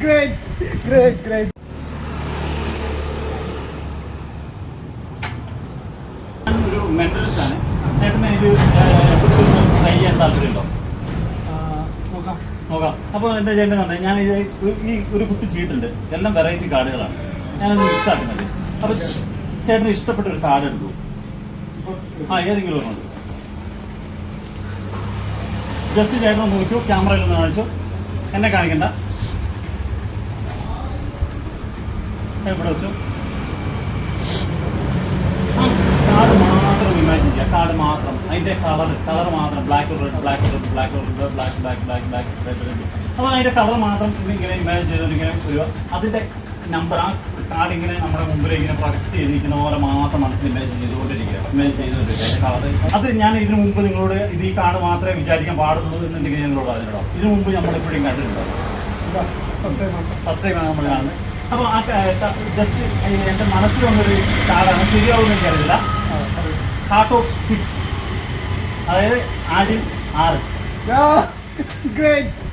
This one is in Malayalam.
ഗ്രേറ്റ്. ഒരു മെന്റലിസ്റ്റ് ആണ്. ചേട്ടന് ഇത് ട്രൈ ചെയ്യാൻ താല്പര്യമുണ്ടോ? നോക്കാം. അപ്പോൾ എന്താ ചെയ്യേണ്ടതെന്ന് പറഞ്ഞാൽ ഞാൻ ഈ ഒരു കുത്തി ചീട്ടുണ്ട്. എല്ലാം വെറൈറ്റി കാർഡുകളാണ്. ഞാനത് മിക്സ് ആക്കുന്നത്. അപ്പോൾ ചേട്ടന് ഇഷ്ടപ്പെട്ട ഒരു കാർഡ് എടുക്കൂ. ഏതെങ്കിലും ഒരെണ്ണം. ജസ്റ്റ് ചേട്ടൻ നോക്കൂ, ക്യാമറയിൽ ഒന്ന് കാണിച്ചു. എന്നെ കാണിക്കണ്ട. ഇവിടെ വെച്ചു. കാർഡ് മാത്രം ഇമാജിൻ ചെയ്യുക. കാർഡ് മാത്രം, അതിൻ്റെ കളർ മാത്രം, black red, black red, black red, black black black black red red. അപ്പോൾ അതിൻ്റെ കളർ മാത്രം ഇങ്ങനെ ഇമാജിൻ ചെയ്തുകൊണ്ട് ഇങ്ങനെ വരിക. അതിൻ്റെ നമ്പർ, ആ കാർഡ് ഇങ്ങനെ നമ്മുടെ മുമ്പിൽ ഇങ്ങനെ പ്രൊജക്ട് ചെയ്തിരിക്കുന്ന പോലെ മാത്രം മനസ്സിൽ ഇമാജിൻ ചെയ്തുകൊണ്ടിരിക്കുക. ഇമാജിൻ ചെയ്തുകൊണ്ടിരിക്കുക കളർ. അത് ഞാൻ ഇതിനു മുമ്പ് നിങ്ങളോട് ഇത് ഈ കാർഡ് മാത്രമേ വിചാരിക്കാൻ പാടുള്ളൂ എന്നുണ്ടെങ്കിൽ ഞങ്ങളോട് അതിനോടോ ഇതിനു മുമ്പ് നമ്മളെപ്പോഴും കണ്ടിട്ടുണ്ടോ? ഫസ്റ്റ് ടൈമാണ് നമ്മൾ കാണുന്നത്. അപ്പോൾ ആ ജസ്റ്റ് എൻ്റെ മനസ്സിൽ വന്നൊരു കാർഡാണ്. ശരിയാവുമെന്ന് എനിക്കറിയില്ല. ഹാർട്ട് ഓഫ് 6, അതായത് ആദ്യം 6. ഗ്രേറ്റ്.